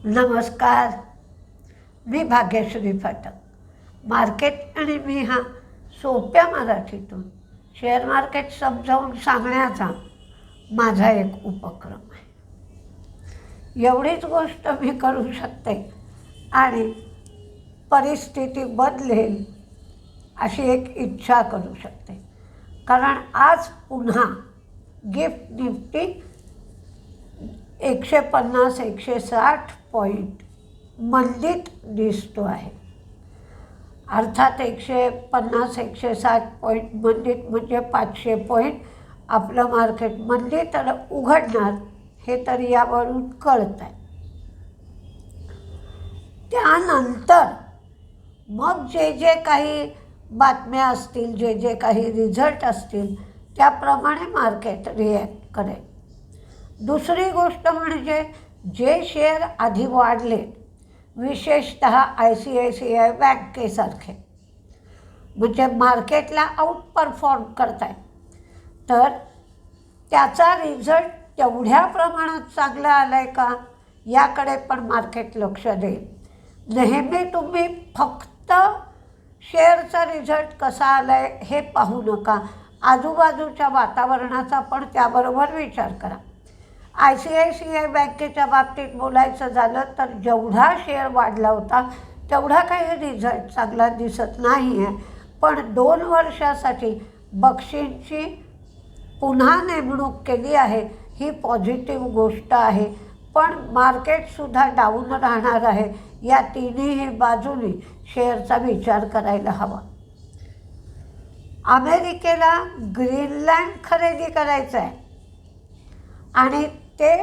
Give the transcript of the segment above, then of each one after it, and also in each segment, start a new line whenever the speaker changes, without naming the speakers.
नमस्कार. मी भाग्यश्री फाटक. मार्केट आणि मी हा सोप्या मराठीतून शेअर मार्केट समजावून सांगण्याचा माझा एक उपक्रम आहे. एवढीच गोष्ट मी करू शकते आणि परिस्थिती बदलेल अशी एक इच्छा करू शकते. कारण आज पुन्हा गिफ्ट निफ्टी 150-160 पॉईंट मंदीत दिसतो आहे. अर्थात 150-160 पॉईंट मंदीत म्हणजे 500 पॉईंट आपलं मार्केट मंदीत उघडणार हे तर यावरून कळत आहे. त्यानंतर मग जे काही बातम्या असतील, जे काही रिझल्ट असतील त्याप्रमाणे मार्केट रिॲक्ट करेल. दुसरी गोष्ट म्हणजे जे शेअर आधी वाढले, विशेषतः ICICI बँकेसारखे, म्हणजे मार्केटला आउट परफॉर्म करत आहे, तर त्याचा रिझल्ट तेवढ्या प्रमाणात चांगला आला आहे का याकडे पण मार्केट लक्ष देईल. नेहमी तुम्ही फक्त शेअरचा रिझल्ट कसा आला आहे हे पाहू नका, आजूबाजूच्या वातावरणाचा पण त्याबरोबर विचार करा. ICICI बँकेच्या बाबतीत बोलायचं झालं तर जेवढा शेअर वाढला होता तेवढा काही रिझल्ट चांगला दिसत नाही आहे. पण 2 वर्षासाठी बक्षींची पुन्हा नेमणूक केली आहे ही पॉझिटिव्ह गोष्ट आहे. पण मार्केटसुद्धा डाऊन राहणार आहे. या तिन्ही बाजूनी शेअरचा विचार करायला हवा. अमेरिकेला ग्रीनलँड खरेदी करायचं आहे आणि ते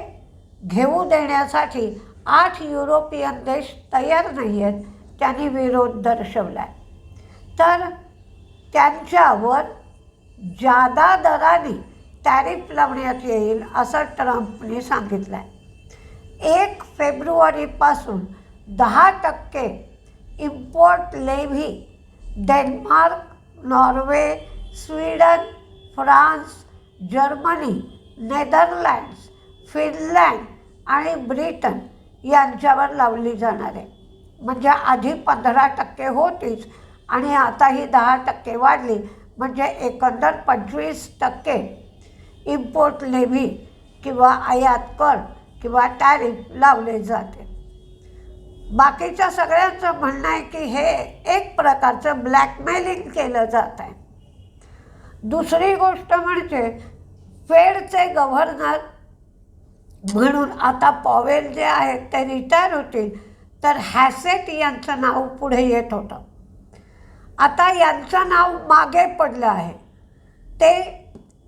घेऊ देण्यासाठी 8 युरोपियन देश तयार नाही आहेत. त्यांनी विरोध दर्शवला आहे. तर त्यांच्यावर जादा दराने टॅरिफ लावण्यात येईल असं ट्रम्पने सांगितलं आहे. 1 फेब्रुवारीपासून 10% import levy Denmark, Norway, Sweden, France, Germany, Netherlands, Finland आणि ब्रिटन यांच्यावर लावली जाणार आहे. म्हणजे आधी 15% होतीच आणि आता ही 10% वाढली, म्हणजे एकंदर 25% इम्पोर्ट लेव्ही किंवा आयात कर किंवा टॅरिफ लावले जाते. बाकीच्या सगळ्यांचं म्हणणं आहे की हे एक प्रकारचं ब्लॅकमेलिंग केलं जात आहे. दुसरी गोष्ट म्हणजे फेडचे गव्हर्नर म्हणून आता पॉवेल जे आहेत ते रिटायर होतील, तर हॅसेट यांचं नाव पुढे येत होतं. आता यांचं नाव मागे पडलं आहे. ते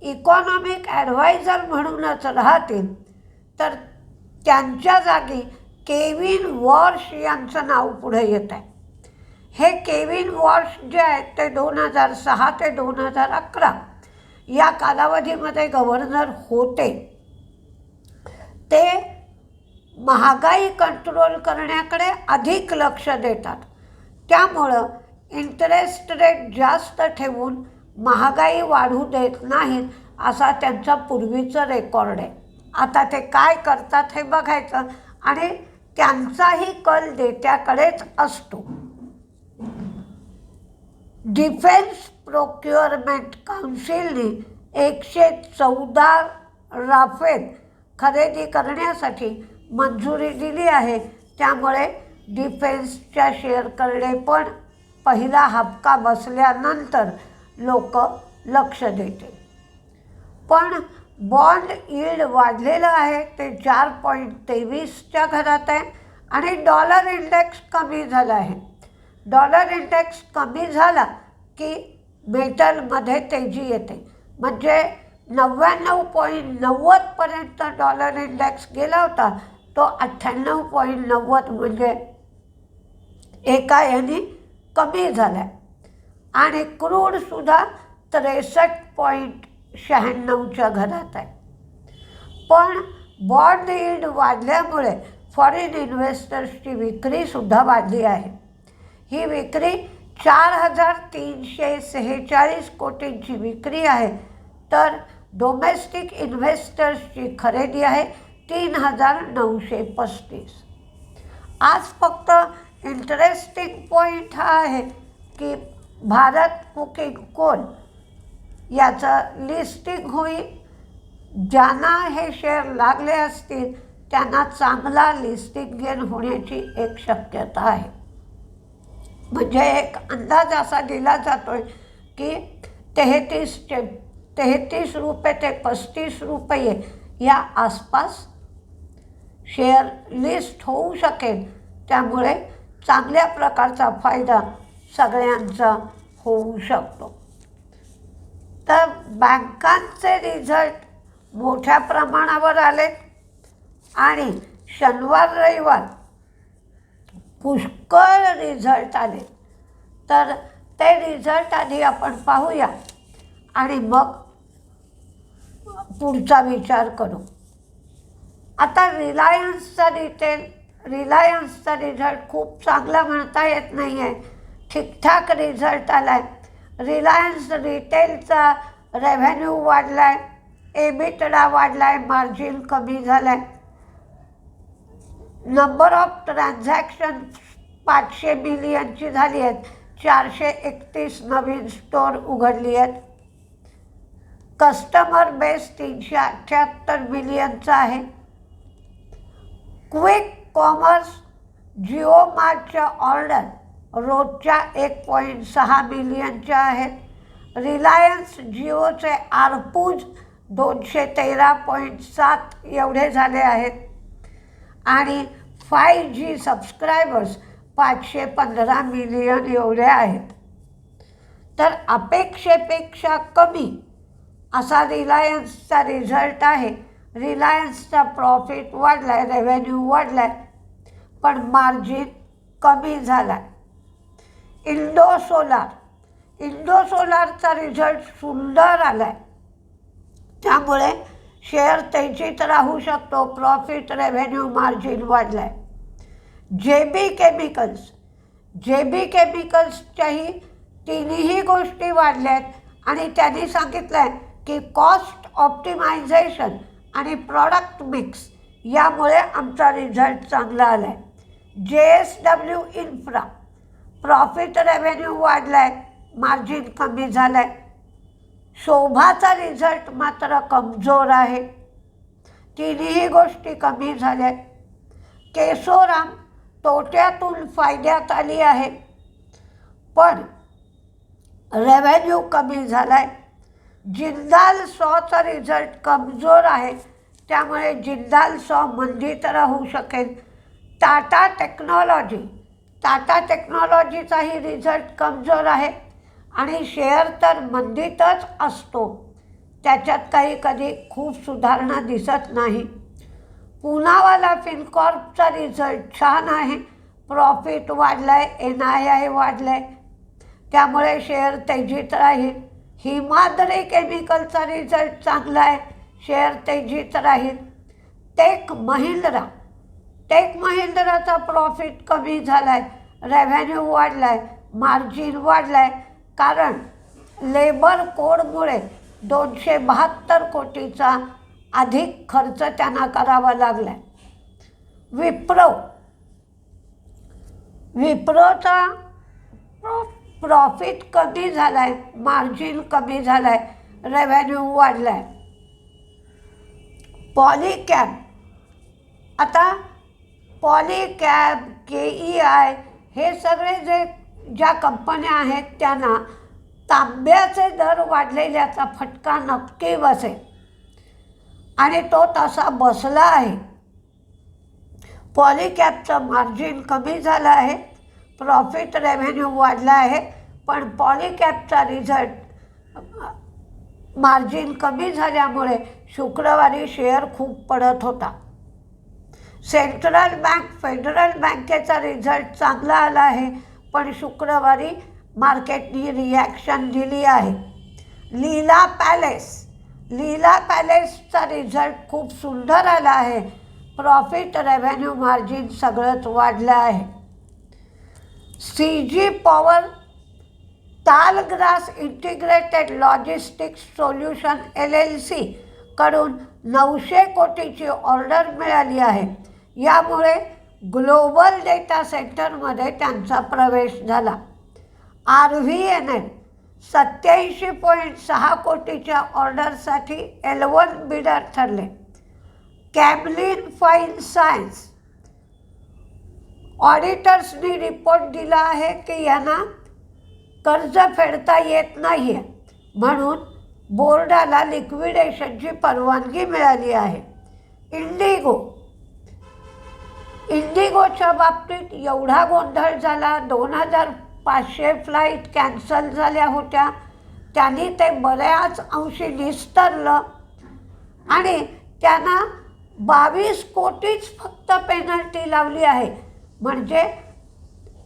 इकॉनॉमिक ॲडवायझर म्हणूनच राहतील. तर त्यांच्या जागी केविन वॉर्श यांचं नाव पुढे येत आहे. हे केविन वॉर्श जे आहेत ते 2006 ते 2011 या कालावधीमध्ये गव्हर्नर होते. ते महागाई कंट्रोल करण्याकडे अधिक लक्ष देतात. त्यामुळं इंटरेस्ट रेट जास्त ठेवून महागाई वाढू देत नाहीत असा त्यांचा पूर्वीचं रेकॉर्ड आहे. आता ते काय करतात हे बघायचं आणि त्यांचाही कल देत्याकडेच असतो. डिफेन्स प्रोक्युअरमेंट काउन्सिलने 114 राफेल खरेदी करण्यासाठी मंजुरी दिली आहे. त्यामुळे डिफेन्सच्या शेअरकडे पण पहिला हबका बसल्यानंतर लोक लक्ष देतील. पण बॉन्ड यील्ड वाढलेलं आहे, ते 4.23च्या घरात आहे आणि डॉलर इंडेक्स कमी झाला आहे. डॉलर इंडेक्स कमी झाला की मेटलमध्ये तेजी येते. म्हणजे 99.90 पर्यंत डॉलर इंडेक्स गेला होता, तो 98.90 म्हणजे एका याने कमी झाला आहे. आणि क्रूडसुद्धा 63.96च्या घरात आहे. पण बॉन्ड यील्ड वाढल्यामुळे फॉरेन इन्व्हेस्टर्सची विक्रीसुद्धा वाढली आहे. ही विक्री 4,346 कोटींची विक्री आहे. तर डोमेस्टिक इन्व्हेस्टर्सची खरेदी आहे 3,935. आज फक्त इंटरेस्टिंग पॉईंट हा आहे की भारत कुकिंग कोल याचं लिस्टिंग होईल. ज्यांना हे शेअर लागले असतील त्यांना चांगला लिस्टिंग गेन होण्याची एक शक्यता आहे. म्हणजे एक अंदाज असा दिला जातोय की 33 रुपये ते 35 रुपये या आसपास शेअर लिस्ट होऊ शकेल. त्यामुळे चांगल्या प्रकारचा फायदा सगळ्यांचा होऊ शकतो. तर बँकांचे रिझल्ट मोठ्या प्रमाणावर आले आणि शनिवार रविवार पुष्कळ रिझल्ट आले. तर ते रिझल्ट आधी आपण पाहूया आणि मग पुढचा विचार करू. आता रिलायन्सचा रिझल्ट खूप चांगला म्हणता येत नाही आहे, ठीकठाक रिझल्ट आला आहे. रिलायन्स रिटेलचा रेव्हेन्यू वाढला आहे, एबिटडा वाढला आहे, मार्जिन कमी झालं आहे. नंबर ऑफ ट्रान्झॅक्शन 500 मिलियनची झाली आहेत. 431 नवीन स्टोअर उघडली आहेत. कस्टमर बेस 378 मिलियनचा आहे. क्विक कॉमर्स जिओ मार्टच्या ऑर्डर रोजच्या 1.6 मिलियनच्या आहेत. रिलायन्स जिओचे आरपूज 213.7 एवढे झाले आहेत आणि 5G सबस्क्रायबर्स 515 मिलियन एवढे आहेत. तर अपेक्षेपेक्षा कमी असा रिलायन्सचा रिझल्ट आहे. रिलायन्सचा प्रॉफिट वाढला आहे, रेव्हेन्यू वाढला आहे, पण मार्जिन कमी झाला आहे. इंडो सोलारचा रिझल्ट सुंदर आला आहे, त्यामुळे शेअर तेजीत राहू शकतो. प्रॉफिट, रेव्हेन्यू, मार्जिन वाढलं आहे. जेबी केमिकल्सच्याही तिन्ही गोष्टी वाढल्या आहेत आणि त्यांनी सांगितलं आहे की कॉस्ट ऑप्टिमायझेशन आणि प्रॉडक्ट मिक्स यामुळे आमचा रिझल्ट चांगला आला आहे. JSW इन्फ्रा प्रॉफिट, रेव्हेन्यू वाढला आहे, मार्जिन कमी झालं आहे. शोभाचा रिझल्ट मात्र कमजोर आहे, तिन्ही गोष्टी कमी झाल्या आहेत. केसोराम तोट्यातून फायद्यात आली आहे, पण रेव्हेन्यू कमी झाला आहे. जिंदाल सॉचा रिझल्ट कमजोर आहे, त्यामुळे जिंदाल सॉ मंदीत राहू शकेल. टाटा टेक्नॉलॉजीचाही रिझल्ट कमजोर आहे आणि शेअर तर मंदीतच असतो, त्याच्यात काही कधी खूप सुधारणा दिसत नाही. पुनावाला फिनकॉर्पचा रिझल्ट छान आहे, प्रॉफिट वाढलं आहे, NII वाढलं आहे, त्यामुळे शेअर तेजीत राहील. हिमाद्री केमिकलचा रिझल्ट चांगला आहे, शेअर तेजीत राहील. टेक महिंद्राचा प्रॉफिट कमी झाला आहे, रेव्हेन्यू वाढला आहे, मार्जिन वाढला आहे, कारण लेबर कोडमुळे 272 कोटीचा अधिक खर्च त्यांना करावा लागला आहे. विप्रोचा प्रॉफिट कमी झाला आहे, मार्जिन कमी झालं आहे, रेव्हेन्यू वाढला आहे. पॉलीकॅब, KEI हे सगळे ज्या कंपन्या आहेत त्यांना तांब्याचे दर वाढलेल्याचा फटका नक्की बसेल आणि तो तसा बसला आहे. पॉलीकॅबचं मार्जिन कमी झालं आहे, प्रॉफिट, रेव्हेन्यू वाढला आहे, पण पॉलीकॅबचा रिझल्ट मार्जिन कमी झाल्यामुळे शुक्रवारी शेअर खूप पडत होता. फेडरल बँकेचा रिझल्ट चांगला आला आहे, पण शुक्रवारी मार्केटनी रिॲक्शन दिली आहे. लीला पॅलेसचा रिझल्ट खूप सुंदर आला आहे, प्रॉफिट, रेव्हेन्यू, मार्जिन सगळंच वाढलं आहे. CG power Tallgrass integrated logistics solution LLC कडून 900 कोटीची ऑर्डर मिळाली आहे. यामुळे ग्लोबल डेटा सेंटरमध्ये त्यांचा प्रवेश झाला. RVNL 87.6 कोटीच्या ऑर्डरसाठी L1 बिडर ठरले. कॅमलिन फाईन सायन्स ऑडिटर्सनी रिपोर्ट दिला आहे की यांना कर्ज फेडता येत नाही आहे, म्हणून बोर्डाला लिक्विडेशनची परवानगी मिळाली आहे. इंडिगोच्या बाबतीत एवढा गोंधळ झाला. 2500 फ्लाईट कॅन्सल झाल्या होत्या. त्यांनी ते बऱ्याच अंशी निस्तरलं आणि त्यांना 22 कोटीच फक्त पेनल्टी लावली आहे. म्हणजे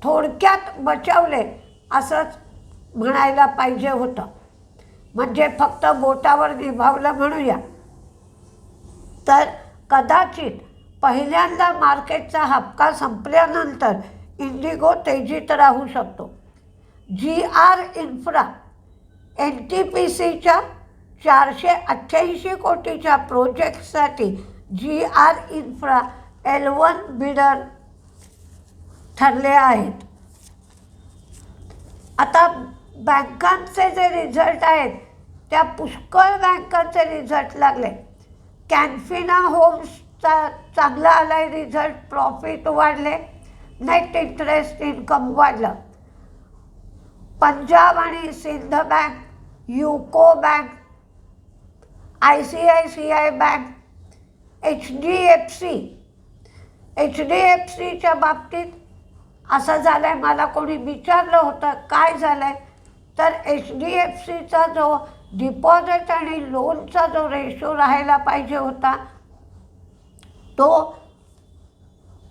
थोडक्यात बचावले असंच म्हणायला पाहिजे होतं. म्हणजे फक्त बोटावर निभावलं म्हणूया. तर कदाचित पहिल्यांदा मार्केटचा हबका संपल्यानंतर इंडिगो तेजीत राहू शकतो. GR इन्फ्रा NTPCच्या 488 कोटीच्या प्रोजेक्टसाठी GR इन्फ्रा L1 बिडर ठरले आहेत. आता बँकांचे जे रिझल्ट आहेत त्या पुष्कळ बँकांचे रिझल्ट लागले. कॅन्फिना होम्सचा चांगला आला आहे रिझल्ट, प्रॉफिट वाढले, नेट इंटरेस्ट इन्कम वाढलं. पंजाब आणि Sind bank, UCO bank, ICICI bank, HDFCच्या बाबतीत असं झालं आहे. मला कोणी विचारलं होतं काय झालं आहे, तर HDFCचा जो डिपॉझिट आणि लोनचा जो रेशो राहायला पाहिजे होता तो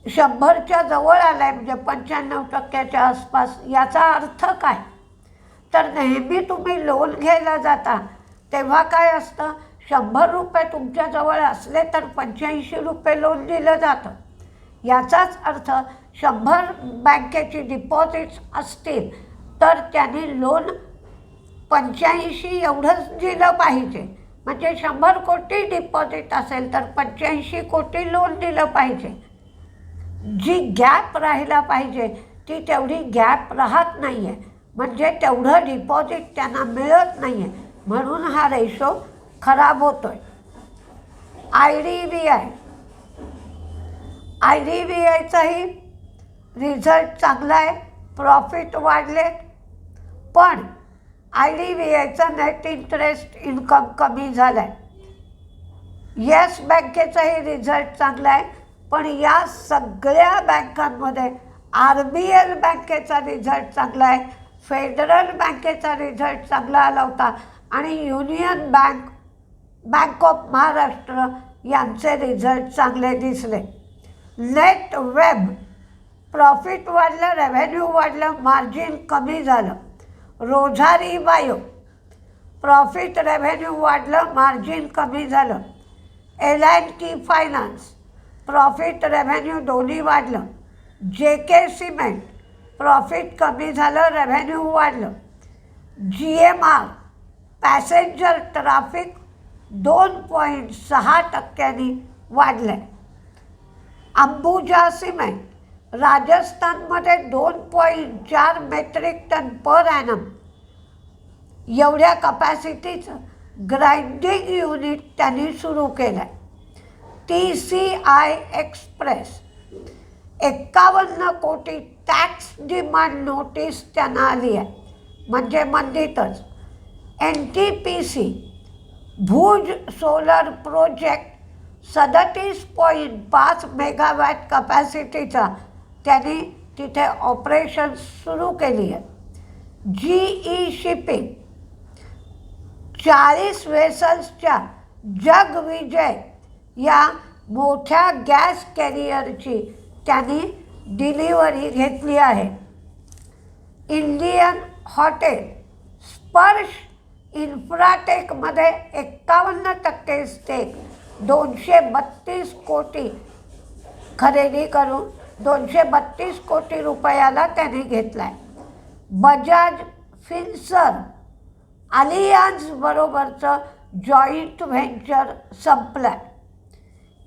100च्या जवळ आला आहे, म्हणजे 95%च्या आसपास. याचा अर्थ काय, तर नेहमी तुम्ही लोन घ्यायला जाता तेव्हा काय असतं, 100 रुपये तुमच्याजवळ असले तर 85 रुपये लोन दिलं जातं. याचाच अर्थ 100 बँकेची डिपॉझिट्स असतील तर त्यांनी लोन 85 एवढंच दिलं पाहिजे. म्हणजे 100 कोटी डिपॉझिट असेल तर 85 कोटी लोन दिलं पाहिजे. जी गॅप राहायला पाहिजे ती तेवढी गॅप राहत नाही आहे, म्हणजे तेवढं डिपॉझिट त्यांना मिळत नाही आहे, म्हणून हा रेशो खराब होतो आहे. IDBIचाही रिझल्ट चांगला आहे, प्रॉफिट वाढले, पण IDBIचा नेट इंटरेस्ट इन्कम कमी झाला आहे. येस बँकेचाही रिझल्ट चांगला आहे, पण या सगळ्या बँकांमध्ये RBL बँकेचा रिझल्ट चांगला आहे, फेडरल बँकेचा रिझल्ट चांगला आला होता आणि युनियन बँक ऑफ महाराष्ट्र यांचे रिझल्ट चांगले दिसले. नेट वेब प्रॉफिट वाढलं, रेव्हेन्यू वाढलं, मार्जिन कमी झालं. रोझारी बायो प्रॉफिट रेव्हेन्यू वाढलं, मार्जिन कमी झालं. L&T फायनान्स प्रॉफिट रेव्हेन्यू दोन्ही वाढलं. JK सिमेंट प्रॉफिट कमी झालं, रेव्हेन्यू वाढलं. GMR पॅसेंजर ट्रॅफिक 2.6% वाढलं. अंबुजा सिमेंट राजस्थानमध्ये 2.4 मेट्रिक टन पर ॲनम एवढ्या कपॅसिटीचं ग्राइंडिंग युनिट त्यांनी सुरू केलं आहे. TCI एक्सप्रेस 51 कोटी टॅक्स डिमांड नोटीस त्यांना आली आहे, म्हणजे मंदीतच. NTPC Bhuj solar project 37.5 megawatt कपॅसिटीचा त्यांनी तिथे ऑपरेशन सुरू केली आहे. GE शिपिंग 40 वेसल्सच्या जगविजय या मोठ्या गॅस कॅरियरची त्यांनी डिलिव्हरी घेतली आहे. इंडियन हॉटेल स्पर्श इन्फ्राटेकमध्ये 51% स्टेक 232 कोटी खरेदी करून 232 कोटी रुपयाला त्यांनी घेतला आहे. बजाज फिन्सर्व अलियान्स बरोबरचं जॉईंट व्हेंचर संपलं.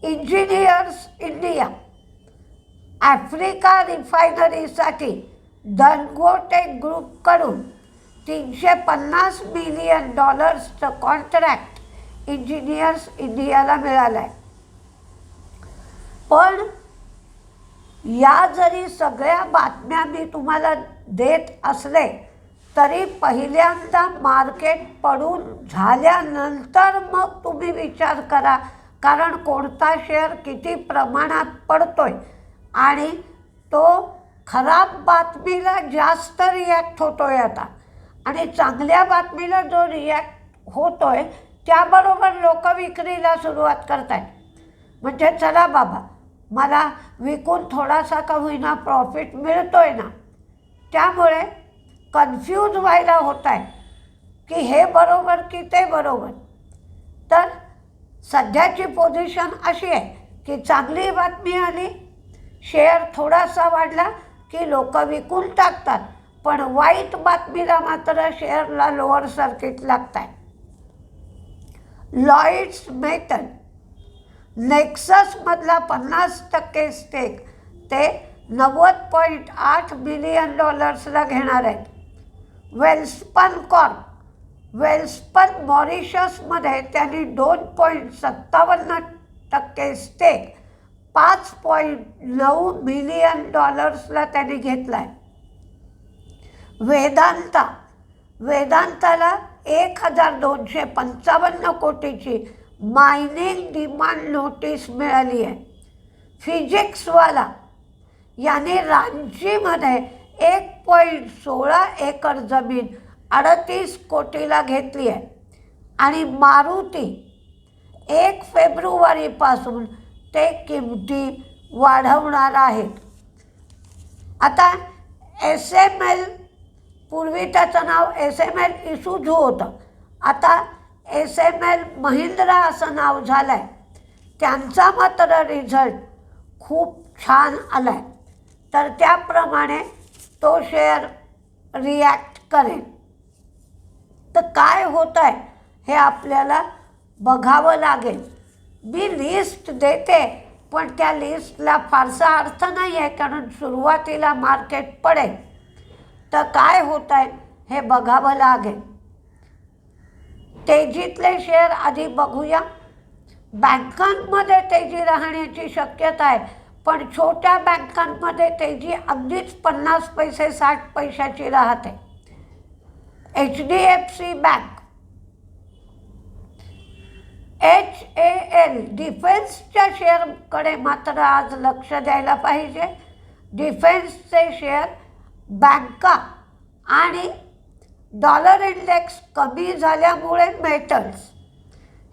इंजिनियर्स इंडिया आफ्रिका रिफायनरीसाठी दनगोटे ग्रुपकडून $350 मिलियन कॉन्ट्रॅक्ट इंजिनियर्स इंडियाला मिळालं आहे. पण या जरी सगळ्या बातम्या मी तुम्हाला देत असले तरी पहिल्यांदा मार्केट पडून झाल्यानंतर मग तुम्ही विचार करा, कारण कोणता शेअर किती प्रमाणात पडतोय आणि तो खराब बातमीला जास्त रिॲक्ट होतोय आता, आणि चांगल्या बातमीला जो रिॲक्ट होतोय त्याबरोबर लोक विक्रीला सुरुवात करत आहेत. म्हणजे चला बाबा, मला विकून थोडासा का होईना प्रॉफिट मिळतोय ना, त्यामुळे कन्फ्यूज व्हायला होत आहे की हे बरोबर की ते बरोबर. तर सध्याची पोझिशन अशी आहे की चांगली बातमी आली, शेअर थोडासा वाढला की लोक विकून टाकतात, पण वाईट बातमीला मात्र शेअरला लोअर सर्किट लागत आहे. लॉइड्स मेटल नेक्ससमधला 50% स्टेक ते $90.8 मिलियन घेणार आहेत. वेल्स्पन मॉरिशसमध्ये त्यांनी 2.57% स्टेक $5.9 मिलियन त्यांनी घेतला आहे. वेदांताला 1,255 कोटीची मायनिंग डिमांड नोटीस मिळाली आहे. फिजिक्सवाला याने रांचीमध्ये 1.16 एकर जमीन 38 कोटीला घेतली आहे. आणि मारुती 1 फेब्रुवारीपासून ते किमती वाढवणार आहेत. आता SML, पूर्वी त्याचं नाव SML इसूझू होतं, आता SML महिंद्रा असं नाव झालं आहे. त्यांचा मात्र रिझल्ट खूप छान आला आहे, तर त्याप्रमाणे तो शेअर रिॲक्ट करेल. तर काय होत आहे हे आपल्याला बघावं लागेल. मी लिस्ट देते, पण त्या लिस्टला फारसा अर्थ नाही आहे, कारण सुरुवातीला मार्केट पडेल तर काय होत आहे हे बघावं लागेल. तेजीतले शेअर आधी बघूया. बँकांमध्ये तेजी राहण्याची शक्यता आहे, पण छोट्या बँकांमध्ये तेजी अगदीच 50 पैसे 60 पैशाची राहते. HDFC बँक, HAL डिफेन्सच्या शेअरकडे मात्र आज लक्ष द्यायला पाहिजे. डिफेन्सचे शेअर, बँका आणि डॉलर इंडेक्स कमी झाल्यामुळे मेटल्स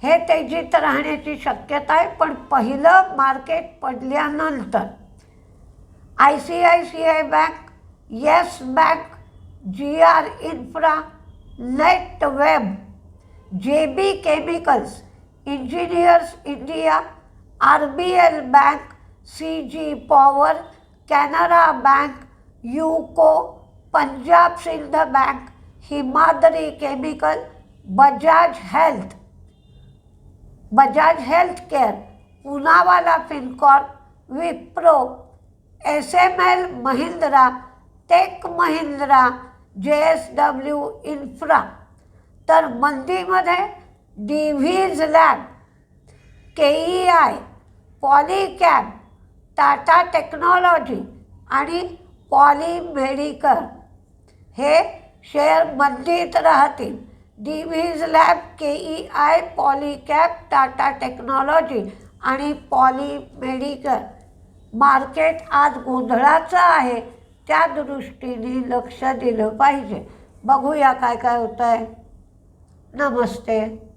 हे तेजीत राहण्याची शक्यता आहे. पण पहिलं मार्केट पडल्यानंतर ICICI bank, yes bank, GR infra, Netweb, JB chemicals, engineers India, RBL bank, CG power, Canara bank, UCO, Punjab Sind bank, Himadri chemical, Bajaj health care, Poonawalla Fincorp, Wipro, SML Mahindra, tech Mahindra, JSW infra. तर मंदीमध्ये Divi's lab, KEI, Polycab, Tata technology आणि पॉलीमेडिकल हे शेअर मंदीत राहतील. Divi's lab, KEI, Polycab, Tata technology आणि Polymedical. Market आज गोंधळाचं आहे, त्या दृष्टीने लक्ष दिलं पाहिजे. बघूया काय काय होतं आहे. नमस्ते.